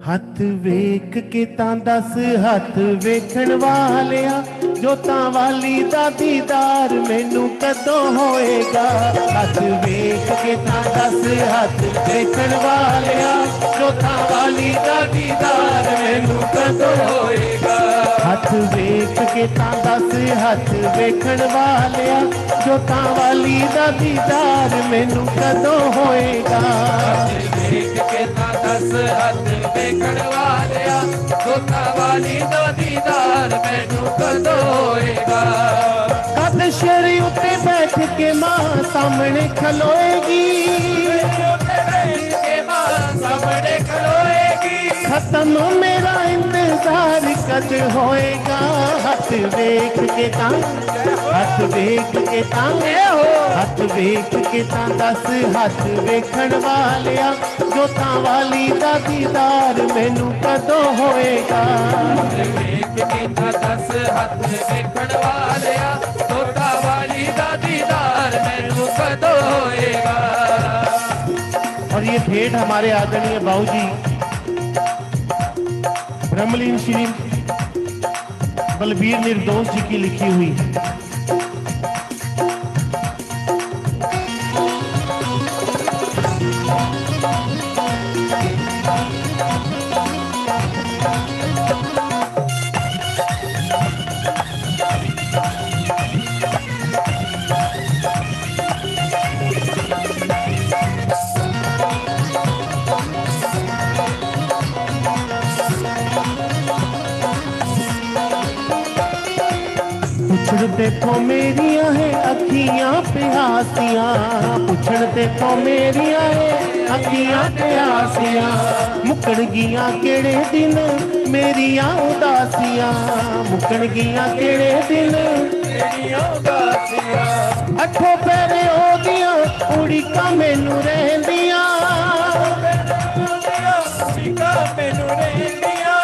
हथ वेख के तां दस हथ वेखण वालिया जोतां वाली दा दीदार मैनू कदों होएगा। हथ वेख के तां दस हथ वेखण वालिया जोतां वाली दा दीदार मैनू कदों होएगा। हथ वेख के तां दस हथ वेखण वालिया जोतां वाली दा दीदार मैनू कदों होएगा। वेख के तां दस हथ वेखण वालिया जोतां वाली दा दीदार मैनू कदों होएगा। कद शेरी उत्ते बैठ के मां सामने खलोएगी, सामने खलोएगी। खत्म मेरा इंतजार कद होएगा। हथ वेख के तां हथ वेख के तां हथ वेख के तां दस हथ वेखण वालिया जोतां वाली दा दीदार मैनू कदों होएगा। वेख के तां दस हथ वेखण वालिया जोतां वाली दा दीदार मैनू कदों होएगा। और ये भेंट हमारे आदरणीय बाबूजी ब्रह्मलीन श्री बलबीर निर्दोष जी की लिखी हुई है। पुछड़ देखो मेरिया है अखियां प्यासियां, पुछड़ देखो मेरिया है अखियां प्यासियां। मुकड़ गियां केड़े दिन मेरिया उदासियां, मुकड़ गियां केड़े दिन मेरिया उदासियां। अठो पैरे ओदियां उड़ीका मैनू रहंदियां, मैनू रहंदियां।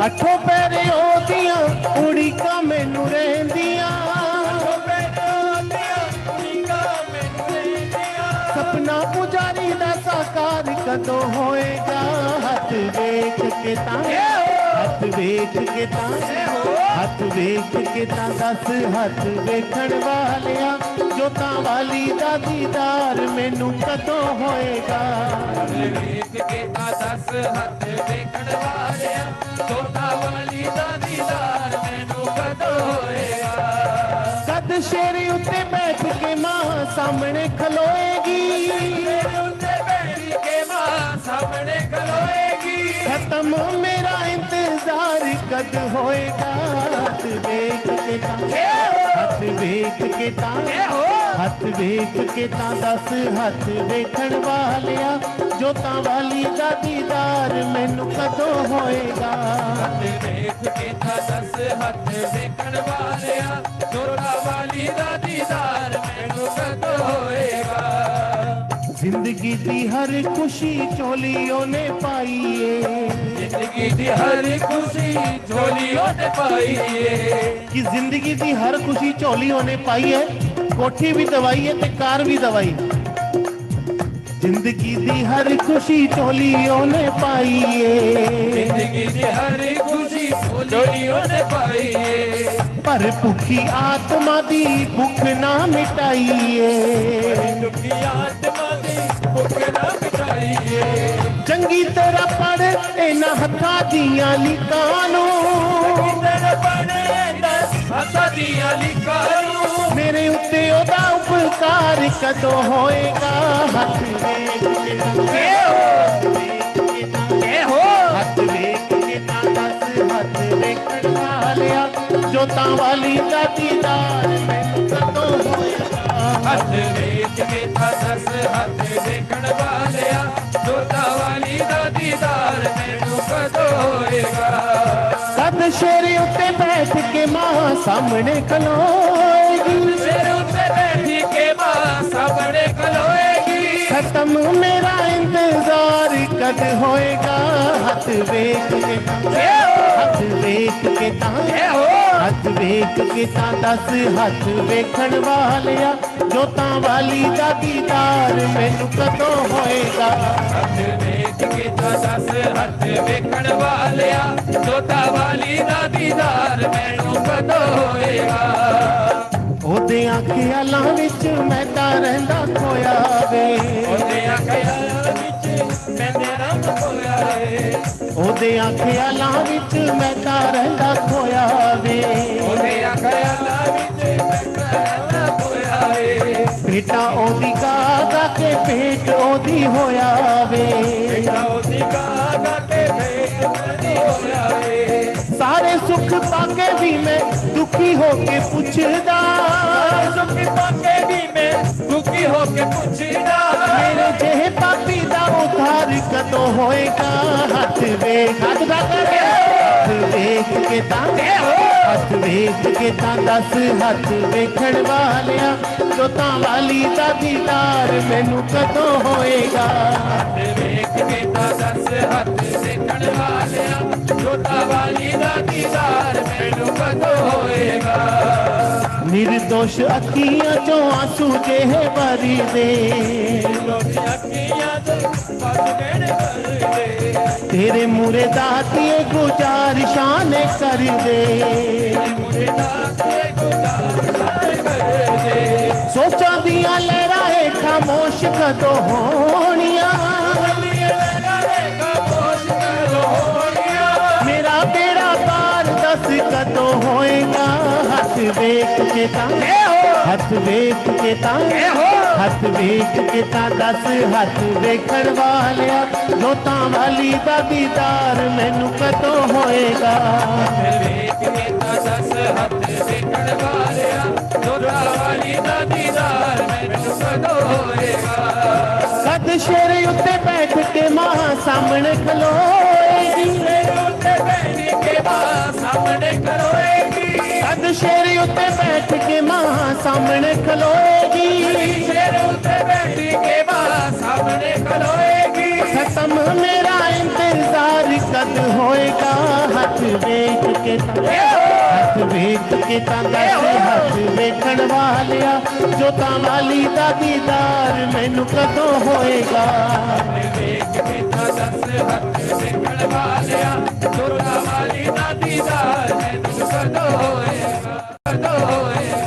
अठो पैरे ओदियां उड़ीका मैनू रहंदियां। सपना पुजारी दा साकार कदों होएगा। हथ वेख के तां हथ वेख के तां हथ वेख के तां दस हथ वेखण वालिया जोतां वाली दा दीदार मैनू कदों होएगा। वेख के तां दस हथ वेखण वालिया जोतां वाली दा दीदार मैनू कदों होएगा। कद शेरी उत्ते बैठ के मां सामने खलोएगी, सामने खलोएगी। खत्म मेरा इंतजार कद होएगा। हथ वेख के तां हथ वेख के तां हथ वेख के तां दस हथ वेखण वालिया जोतां वाली दा दीदार मैनू कदों होएगा। हथ वेख के तां दस हथ वेखण वालिया जोतां वाली दा दीदार मैनू कदों होएगा। जिंदगी दी हर खुशी चोलियों ने पाई है, जिंदगी दी हर खुशी झोलियों ने पाई है। कि जिंदगी दी हर खुशी झोलियों ने पाई है, कोठी भी दवाई है ते कार भी दवाई। जिंदगी दी हर खुशी झोलियों ने पाई है, जिंदगी दी हर खुशी झोलियों ने पाई है। पर भुखी आत्मा दी भुख ना मिटाई है, दुखी आत्मा दी भुख ना मिटाई है। चंगी तरह पढ़ इन्हां हत्थां दियां लिखां नूं, हत्थां दियां लिखां नूं। मेरे उत्ते ओदा उपकार कदों होएगा। हथ वेख के हथ वेख के तां दस हथ वेखण वालिया जोतां वाली दा दीदार मैनू कदों होएगा। हथ वेख के तां दस हथ वेखण वालिया जोतां वाली दा दीदार मैनू कदों होएगा। कद शेरे उत्ते बैठ के मां सामने खलोएगी, शेर उत्ते बैठी के मां सामने खलोएगी। खत्म मेरा इंतजार कद होएगा। हथ वेख के हथ वेख के तां हथ वेख के तां दस हथ वेखण वालिया जोतां वाली दा दीदार मैनू कदों होएगा। हथ वेख के तां दस हथ वेखण ਜੋਤਾ ਵਾਲੀ ਦਾ ਦੀਦਾਰ ਮੈਨੂੰ ਕਦੋਂ ਹੋਏਗਾ ਉਹਦੇ ਖਿਆਲਾਂ ਵਿੱਚ ਮੈਂ ਤਾਂ ਰਹਿੰਦਾ ਖੋਇਆ ਵੇ ਉਹਦੇ ਖਿਆਲਾਂ ਵਿੱਚ ਮੈਂ ਰੰਗ ਹੋਇਆ ਏ ਉਹਦੇ ਖਿਆਲਾਂ ਵਿੱਚ ਮੈਂ ਤਾਂ ਰਹਿੰਦਾ ਖੋਇਆ ਵੇ ਉਹਦੇ ਖਿਆਲਾਂ ਵਿੱਚ ਮੈਂ ਰਹਿੰਦਾ ਹੋਇਆ ਏ ਬੇਟਾ ਉਹਦੀ ਗਾ ਕੇ ਪੇਟ ਉਹਦੀ ਹੋਇਆ ਵੇ ਉਹਦੀ ਗਾ ਕੇ ਭੇਟ ਉਹਦੀ ਹੋਇਆ ਏ ਸਾਰੇ ਸੁੱਖ ਪਾ ਕੇ ਵੀ ਮੈਂ ਦੁਖੀ ਹੋ ਕੇ ਪੁੱਛਦਾ ਸੁੱਖ ਪਾ ਕੇ ਵੀ ਮੈਂ ਦੁਖੀ ਹੋ ਕੇ ਪੁੱਛਦਾ ਮੇਰੇ ਜਿਹੇ ਪਾਪੀ ਦਾ ਉਧਾਰ ਕਦੋਂ ਹੋਏਗਾ ਹੱਥ ਵੇਖ ਹੱਥ ਵੇਖ ਕੇ ਤਾਂ ਹੱਥ ਵੇਖ ਕੇ ਤਾਂ ਦੱਸ ਹੱਥ ਵੇਖਣ ਵਾਲਿਆ ਜੋਤਾਂ ਵਾਲੀ ਦਾ ਦੀਦਾਰ ਮੈਨੂੰ ਕਦੋਂ ਹੋਏਗਾ ਵੇਖ ਕੇ ਤਾਂ ਦੱਸ ਹੱਥ ਵੇਖਣ ਵਾਲਿਆ ਜੋਤਾਂ ਵਾਲੀ ਦਾ ਦੀਦਾਰ ਮੈਨੂੰ ਕਦੋਂ ਹੋਏਗਾ ਨਿਰਦੋਸ਼ ਅੱਖੀਆਂ ਚੋਂ ਆਂਸੂ ਜਿਹੇ ਵਰਦੇ ਅੱਖੀਆਂ ਤੋਂ ਪੱਜ ਗਏ ਕਰਦੇ ਤੇਰੇ ਮੂਰੇ ਦਾਤੀਏ ਗੁਜ਼ਾਰਿਸ਼ਾਂ ਨੇ ਕਰਦੇ ਮੁਰੇ ਦਾਤੇ ਗੁਜ਼ਾਰ ਕਰਦੇ ਸੋਚਾਂ ਦੀਆਂ ਲਹਿਰਾਂ ਹੇਠ ਖਾਮੋਸ਼ ਕਦੋਂ ਹੋਣੀਆਂ ਮੇਰਾ ਬੇੜਾ ਪਾਰ ਦੱਸ ਕਦੋਂ ਹੋਏਗਾ ਹੱਥ ਵੇਖ ਕੇ ਤਾਂ ਹੱਥ ਵੇਖ ਕੇ ਤਾਂ ਹੱਥ ਵੇਖ ਕੇ ਤਾਂ ਦੱਸ ਹੱਥ ਵੇਖਣ ਵਾਲਿਆ ਜੋਤਾਂ ਵਾਲੀ ਦਾ ਦੀਦਾਰ ਮੈਨੂੰ ਕਦੋਂ ਹੋਏਗਾ ਵੇਖ ਕੇ ਤਾਂ ਦੱਸ ਹੱਥ ਵੇਖਣ ਵਾਲਿਆ ਜੋਤਾਂ ਵਾਲੀ ਦਾ ਦੀਦਾਰ ਮੈਨੂੰ ਕਦੋਂ ਹੋਏਗਾ ਕਦ ਸ਼ੇਰ ਉੱਤੇ ਬੈਠ ਕੇ ਮਾਂ ਸਾਹਮਣੇ ਖਲੋਏਗੀ ਉੱਤੇ ਬੈਠ ਕੇ ਮਾਂ ਸਾਹਮਣੇ ਖਲੋਏਗੀ ਕਦ ਸ਼ੇਰ ਉੱਤੇ ਬੈਠ ਕੇ ਮਾਂ ਸਾਹਮਣੇ ਖਲੋਏਗੀ ਸ਼ੇਰ ਉੱਤੇ ਬੈਠ ਕੇ ਮਾਂ ਸਾਹਮਣੇ ਖਲੋਏਗੀ ਖਤਮ ਮੇਰਾ ਇੰਤਜ਼ਾਰ ਕਦ ਹੋਏਗਾ ਹੱਥ ਵੇਖ ਕੇ ਤਾਂ ਹੱਥ ਵੇਖ ਕੇ ਤਾਂ ਦੱਸ ਹੱਥ ਵੇਖਣ ਵਾਲਿਆ ਜੋਤਾਂ ਵਾਲੀ ਦਾ ਦੀਦਾਰ ਮੈਨੂੰ ਕਦੋਂ ਹੋਏਗਾ ਵੇਖ ਕੇ ਤਾਂ ਦੱਸ ਹੱਥ ਵੇਖਣ ਵਾਲਿਆ ਜੋਤਾਂ ਵਾਲੀ ਦਾ ਦੀਦਾਰ ਮੈਨੂੰ ਕਦੋਂ ਹੋਏਗਾ ਕਦੋਂ ਹੋਏਗਾ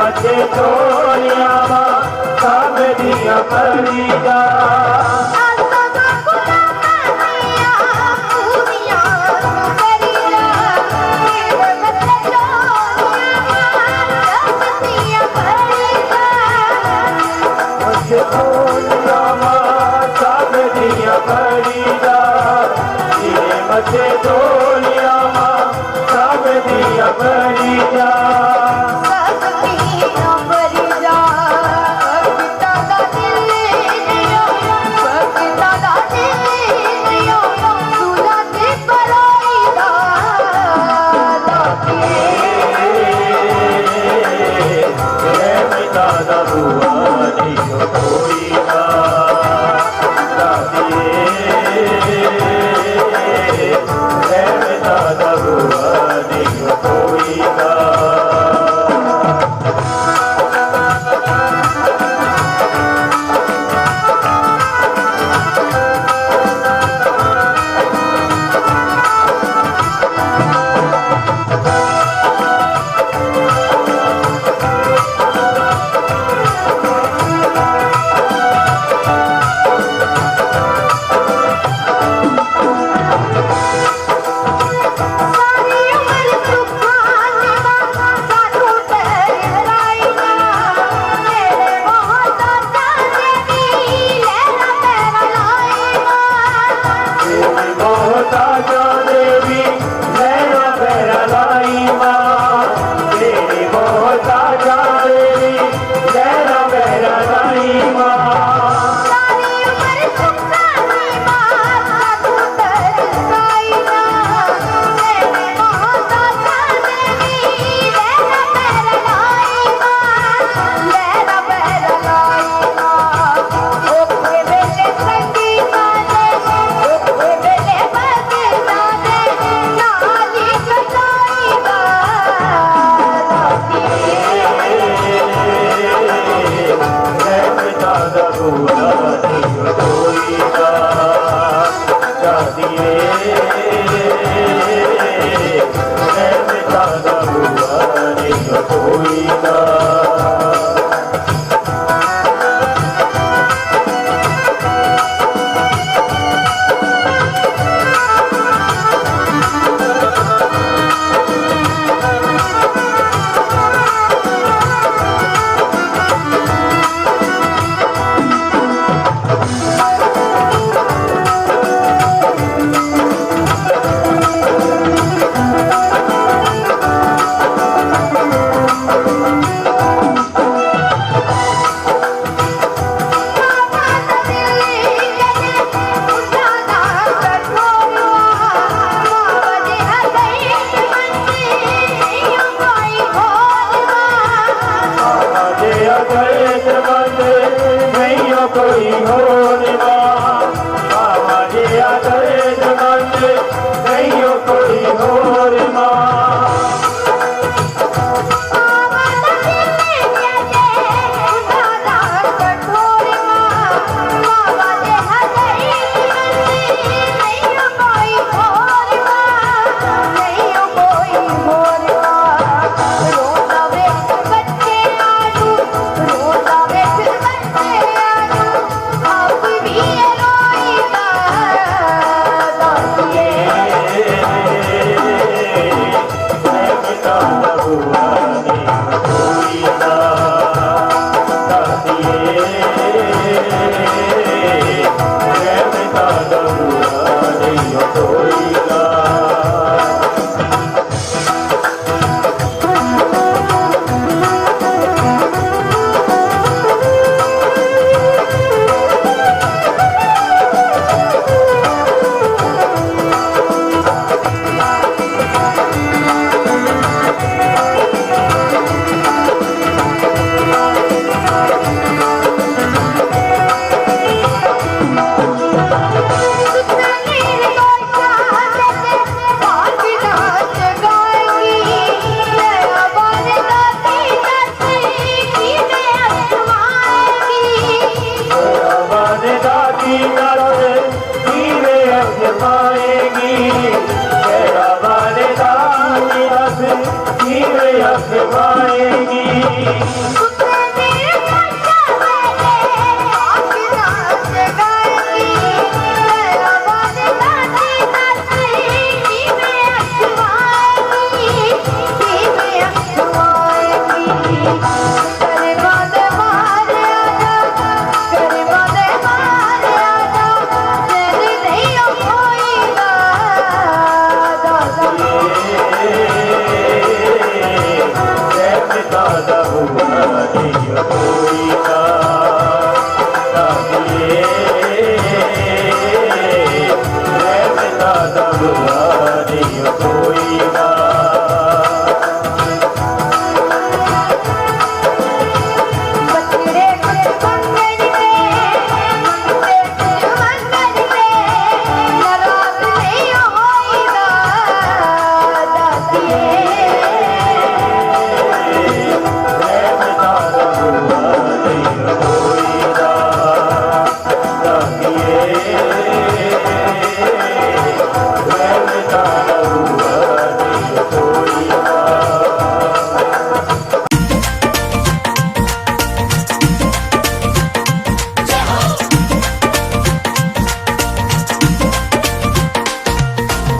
मचे चोलिया सब दिया परिया मचे चोलिया सब दिया परिया सब दिया परिया पिता दा दिल दिया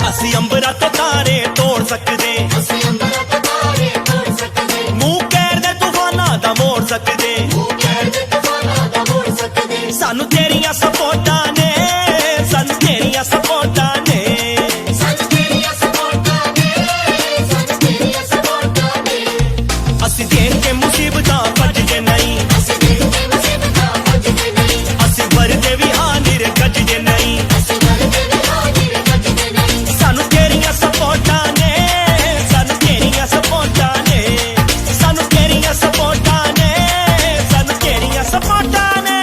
ਅਸੀਂ ਅੰਬਰਾਂ ਤੋਂ ਤਾਰੇ ਤੋੜ ਸਕਦੇ, ਮੂੰਹ ਕਹਿਰ ਦੇ ਤੂਫਾਨਾਂ ਦਾ ਮੋੜ ਸਕਦੇ, ਸਾਨੂੰ ਤੇਰੀਆਂ ਸਪੋਰਟਾਂ ਨੇ, ਸਾਨੂੰ ਤੇਰੀਆਂ ਸਪੋਰਟਾਂ ਨੇ, ਅਸੀਂ ਦੇਖ ਕੇ ਮੁਸੀਬਤਾਂ ਭੱਜਦੇ ਨਹੀਂ, ਅਸੀਂ ਵਰਦੇ ਵੀ ਹਾਂ ਨਿਰ ਗੱਜਦੇ ਨਹੀਂ, ਸਾਨੂੰ ਤੇਰੀਆਂ ਸਪੋਰਟਾਂ ਨੇ, ਸਾਨੂੰ ਤੇਰੀਆਂ ਸਪੋਰਟਾਂ ਨੇ, ਸਾਨੂੰ ਤੇਰੀਆਂ ਸਪੋਰਟਾਂ ਨੇ, ਸਾਨੂੰ ਤੇਰੀਆਂ ਸਪੋਰਟਾਂ ਨੇ।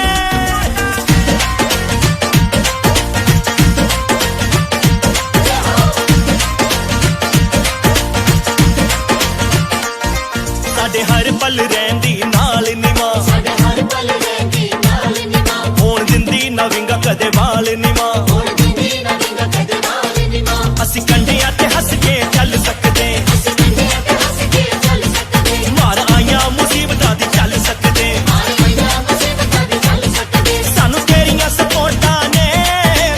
ਸਾਡੇ ਹਰ ਪਲ ਰਹਿੰਦੀ ਨਾਲ ਨਿਮਾ, ਹੋਣ ਦਿੰਦੀ ਨਾ ਵਿੰਗਾ ਕਦੇ ਵਾਲ ਨਿਮਾ, ਅਸੀਂ ਕੰਢਿਆਂ ਤੇ ਹੱਸ ਕੇ ਚੱਲ ਸਕਦੇ, ਮਾਰ ਆਈਆਂ ਮੁਸੀਬਤਾਂ ਦੀ ਚੱਲ ਸਕਦੇ, ਸਾਨੂੰ ਤੇਰੀਆਂ ਸਪੋਰਟਾਂ ਨੇ,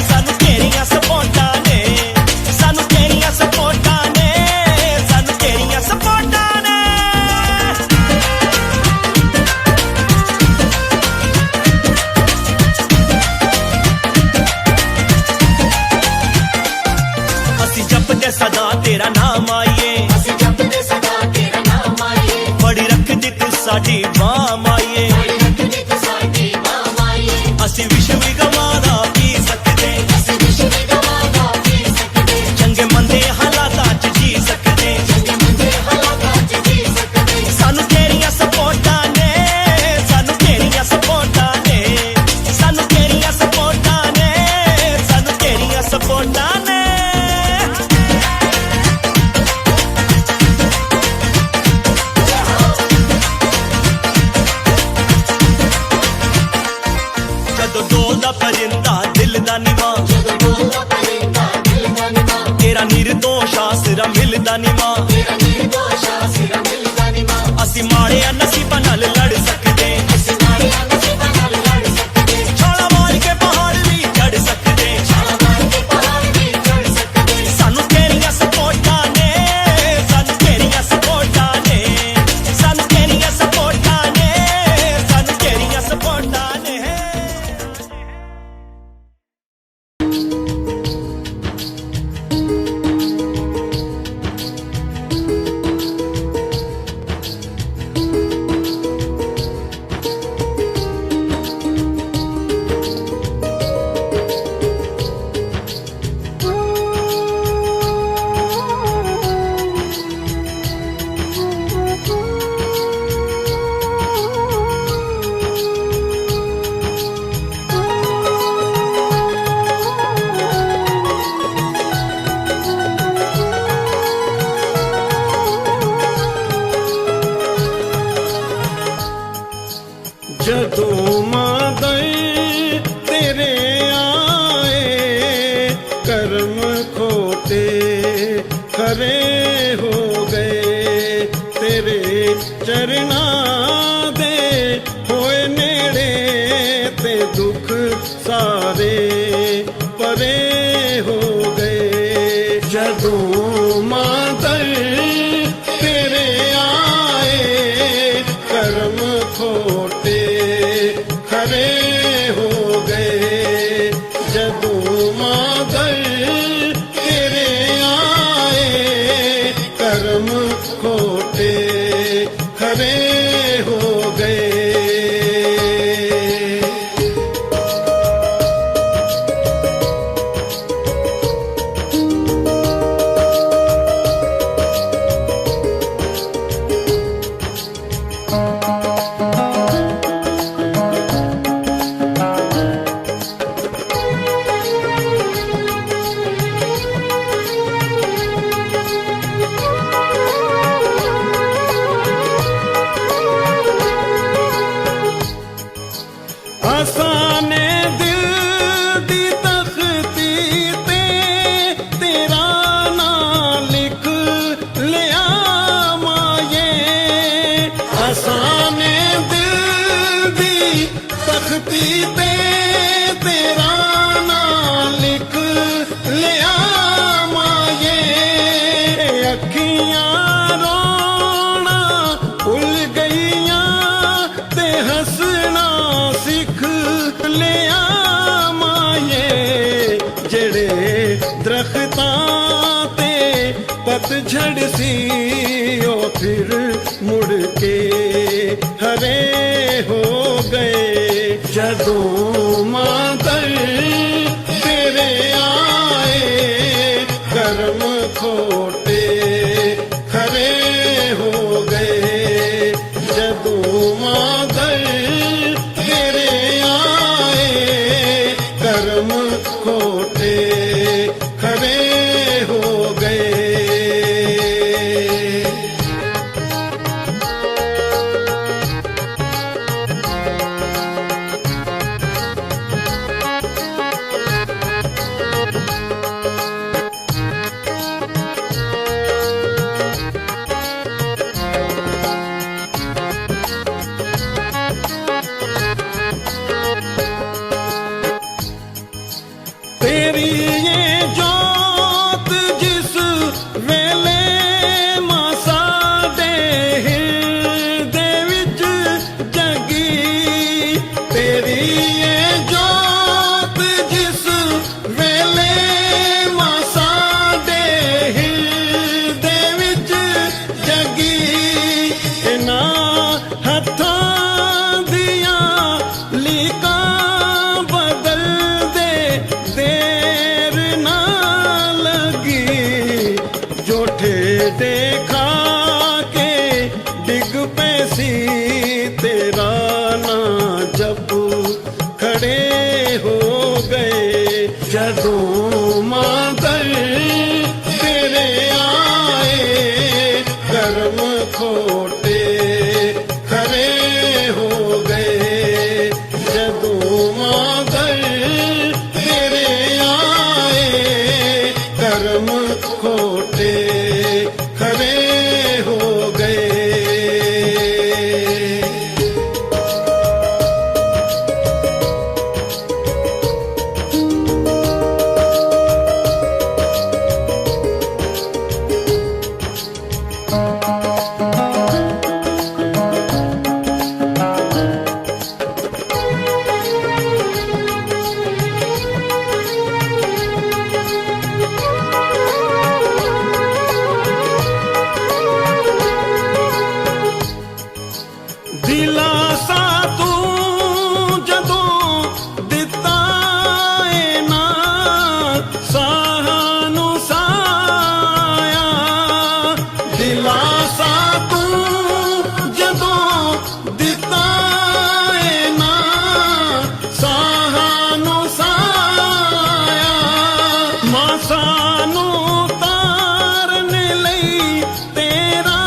ਸਾਨੂੰ ਤੇਰੀਆਂ ਸਪੋਰਟਾਂ ਨੇ, ਸਾਨੂੰ ਤੇਰੀਆਂ ਸਪੋਰਟਾਂ ਨੇ, ਸਾਨੂੰ ਤੇਰੀਆਂ ਸਪੋਰਟਾਂ ਨੇ। ਅਸੀਂ ਜਪਦੇ ਸਦਾ ਤੇਰਾ ਨਾਮ ਆਈਏ, ਬੜੀ ਰੱਖਦੀ ਤੂੰ ਸਾਡੀ ਬਾਂਹ ਮਾਈਏ, ਅਸੀਂ ਵਿਸ਼ਵ ਵੀ ਗਵਾਦਾ ਪੀ ਸਕਦੇ, ਚੰਗੇ ਮੰਦੇ ਹਾਲਾਤਾਂ 'ਚ ਜੀ ਸਕਦੇ, ਸਾਨੂੰ ਤੇਰੀਆਂ ਸਪੋਰਟਾਂ ਨੇ, ਸਾਨੂੰ ਤੇਰੀਆਂ ਸਪੋਰਟਾਂ ਨੇ, ਸਾਨੂੰ ਤੇਰੀਆਂ ਸਪੋਰਟਾਂ ਨੇ, ਸਾਨੂੰ ਤੇਰੀਆਂ ਸਪੋਰਟਾਂ ਨੇ। ਜਦੋਂ ਡੋਲਦਾ ਪਰਿੰਦਾ ਦਿਲ ਦਾ ਨਿਵਾ, ਤੇਰਾ ਨਿਰਦੋਸ਼ ਆਸਰਾ ਮਿਲਦਾ ਨਿਵਾ, ਅਸੀਂ ਮਾੜਿਆਂ ਨਸੀਬਾਂ ਨਾਲ ਲੜ ਸਕਦੇ, ਛਾਲਾਂ ਮਾਰ ਕੇ ਪਹਾੜ ਵੀ ਚੜ ਸਕਦੇ, ਸਾਨੂੰ ਤੇਰੀਆਂ ਸਪੋਰਟਾਂ ਨੇ, ਸਾਨੂੰ ਤੇਰੀਆਂ ਸਪੋਰਟਾਂ ਨੇ, ਸਾਨੂੰ ਤੇਰੀਆਂ ਸਪੋਰਟਾਂ ਨੇ, ਸਾਨੂੰ ਤੇਰੀਆਂ ਸਪੋਰਟਾਂ ਨੇ। ਜਦੋਂ ਮਾਦਈ ਤੇਰੇ ਆਏ, ਕਰਮ ਖੋਤੇ ਖਰੇ ਹੋ ਗਏ ਤੇਰੇ ਚਰਨਾਂ खोटे खरे हो गए जदों मादर तेरे आए कर्म खोटे खरे हो गए। आसाने दिल दी तख्ती ते तेरा नाम लिख लिया माये आसाने दिल दी तख्ती ते तेरा नाम लिख लिया माये अखियां रोना भुल गईयां ते हंसना सिख लिया माये जेड़े दरख्तां ते पतझड़ सी ओ फिर मुड़ के हरे हो गए जदों मादर तेरे आए कर्म खोटे खरे हो गए जदों मादर तेरे आए कर्म खोटे खरे हो गए। तेरी ये जोत जिस वेले मासा दे हिरदे विच जगी तेरी ये जोत जिस वेले मासा दे हिरदे विच जगी इन्हां हत्थां दियां लीकां बदल दे देर ना लगी जोठे देखा के डिग पैसी तेरा ना जब खड़े हो गए जदों मादर तेरे आए कर्म खोटे खरे हो गए जदों मादर तेरे आए कर्म खोटे खरे हो गए। दिलासा तू जदों दिता ए ना सानू साया दिलासा तू जदों दिता ए ना सानू साया मां सानू तारन लई तेरा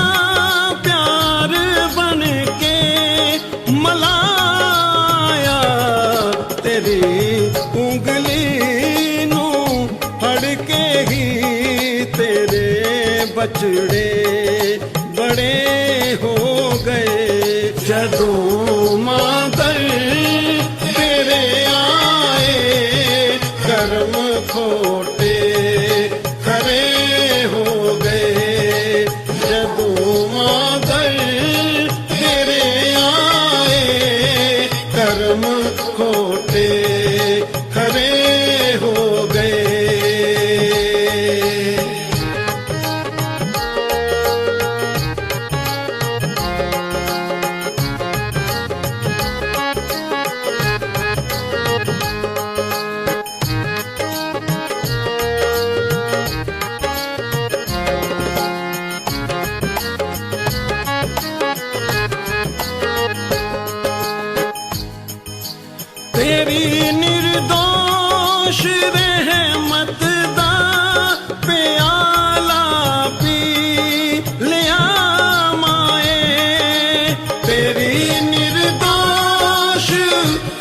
प्यार बन के मलाया तेरी उंगली नू फड़ के ही तेरे बचड़े बड़े हो गए जदों मादर तेरे आए कर्म खोटे खरे हो गए जदों मादर तेरे आए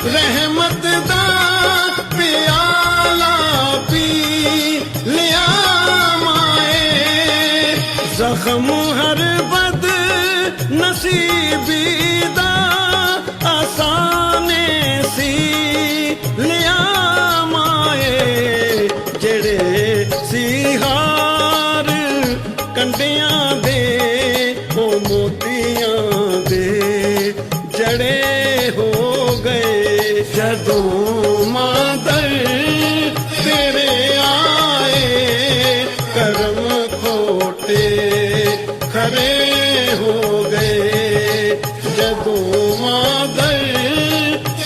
ਰਹਿਮਤ ਦਾ ਪਿਆਲਾ ਪੀ ਲਿਆ ਮਾਏ ਜ਼ਖਮ ਹਰ ਬਦ ਨਸੀਬੀ ਦਾ ਆਸਾਨੇ ਸੀ ਲਿਆ ਮਾਏ ਜਿਹੜੇ ਸੀ ਹਾਰ ਕੰਡਿਆਂ ਦੇ ਉਹ ਮੋਤੀਆਂ ਦੇ ਜੜੇ ਹੋ ਗਏ ਜਦੋਂ ਮਾਦਰ ਤੇਰੇ ਆਏ ਕਰਮ ਖੋਟੇ ਖਰੇ ਹੋ ਗਏ ਜਦੋਂ ਮਾਦਰ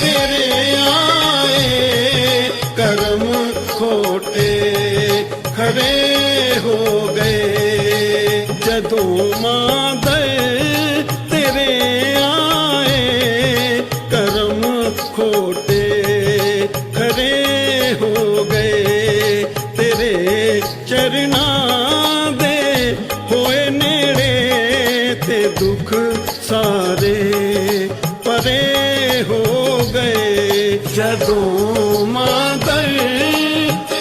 ਤੇਰੇ ਆਏ ਕਰਮ ਖੋਟੇ ਖਰੇ ਹੋ ਗਏ ਜਦੋਂ ਮਾਦਰ ਤੇਰੇ ਆਏ ਕਰਮ ਖੋਟੇ ਖਰੇ ਹੋ ਗਏ ਤੇਰੇ ਚਰਨਾਂ ਦੇ ਹੋਏ ਨੇੜੇ ਤੇ ਦੁੱਖ ਸਾਰੇ ਪਰੇ ਹੋ ਗਏ ਜਦੋਂ ਮਾਦਰ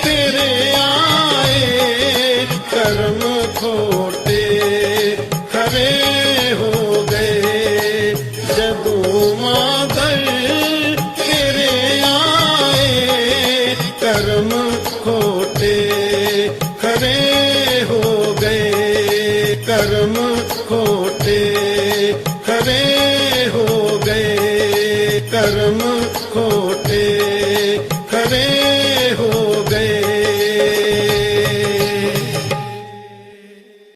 ਤੇਰੇ ਆਏ ਕਰਮ ਖੋਟੇ ਖਰੇ ਹੋ ਗਏ ਜਦੋਂ ਮਾਦਰ ਤੇਰੇ ਆਏ ਕਰਮ ਖੋਟੇ ਖਰੇ ਹੋ ਗਏ ਕਰਮ ਖੋਟੇ ਖਰੇ ਹੋ ਗਏ ਕਰਮ